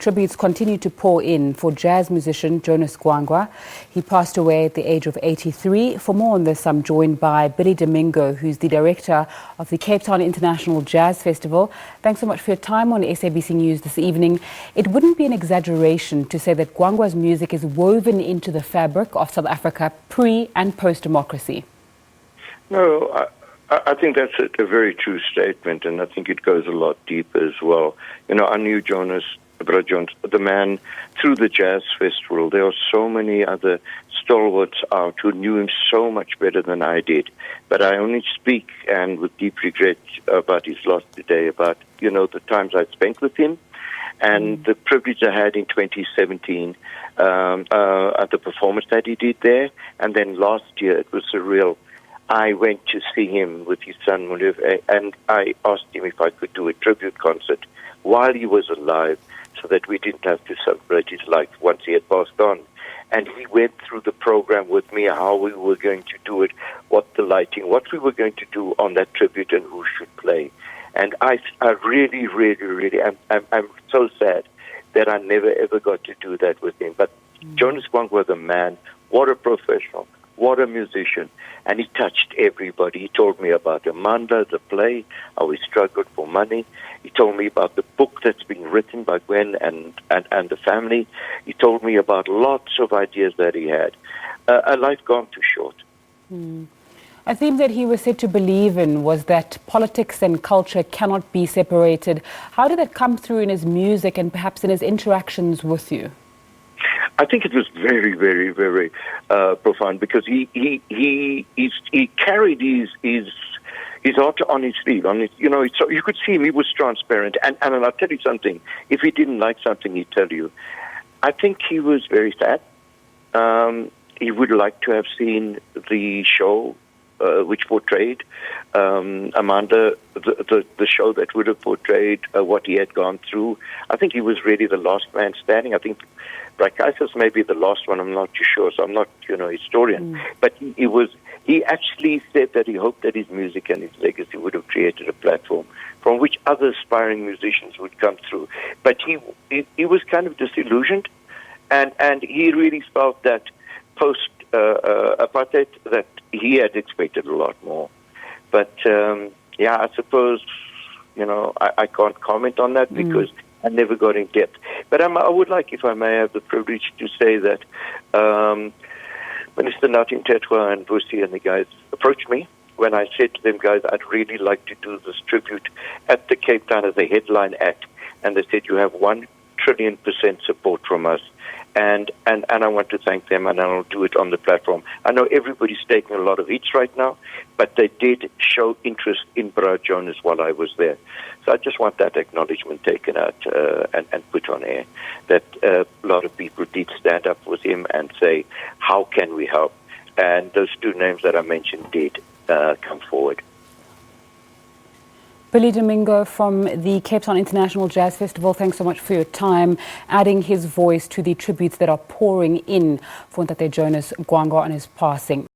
Tributes continue to pour in for jazz musician Jonas Gwangwa. He passed away at the age of 83. For more on this, I'm joined by Domingo, who's the director of the Cape Town International Jazz Festival. Thanks so much for your time on SABC News this evening. It wouldn't be an exaggeration to say that Gwangwa's music is woven into the fabric of South Africa pre- and post-democracy. No, I think that's a very true statement, and I think it goes a lot deeper as well. You know, I knew Jonas, the man, through the Jazz Festival. There are so many other stalwarts out who knew him so much better than I did. But I only speak, and with deep regret, about his loss today, about, you know, the times I spent with him and the privilege I had in 2017 at the performance that he did there. And then last year, it was surreal. I went to see him with his son, Muliv, and I asked him if I could do a tribute concert while he was alive, so that we didn't have to celebrate his life once he had passed on. And he went through the program with me, how we were going to do it, what the lighting, what we were going to do on that tribute, and who should play. And I really, I'm so sad that I never, ever got to do that with him. But Jonas Gwangwa, the man, what a professional, what a musician. And he touched everybody. He told me about Amanda, the play, how he struggled for money. He told me about the book that's been written by Gwen and the family. He told me about lots of ideas that he had. A life gone too short. A theme that he was said to believe in was that politics and culture cannot be separated. How did that come through in his music and perhaps in his interactions with you? I think it was very profound, because he carried his heart on his sleeve. You know, so you could see him. He was transparent, and I'll tell you something. If he didn't like something, he'd tell you. I think he was very sad. He would like to have seen the show which portrayed Amanda, the show that would have portrayed what he had gone through. I think he was really the last man standing. I think Braikaisis may be the last one. I'm not too sure, so I'm not, a historian. But he actually said that he hoped that his music and his legacy would have created a platform from which other aspiring musicians would come through. But he was kind of disillusioned, and he really felt that post-apartheid that he had expected a lot more. But, I suppose, I can't comment on that because I never got in depth. But I would like, if I may have the privilege, to say that Minister Natin Tetwa and Vusi and the guys approached me when I said to them, guys, I'd really like to do this tribute at the Cape Town as a headline act. And they said, you have 1 trillion% support from us. And I want to thank them, and I'll do it on the platform. I know everybody's taking a lot of hits right now, but they did show interest in Bra Jonas while I was there. So I just want that acknowledgement taken out and put on air, that a lot of people did stand up with him and say, how can we help? And those 2 names that I mentioned did come forward. Domingo from the Cape Town International Jazz Festival, thanks so much for your time, adding his voice to the tributes that are pouring in for Ntate Jonas Gwangwa on his passing.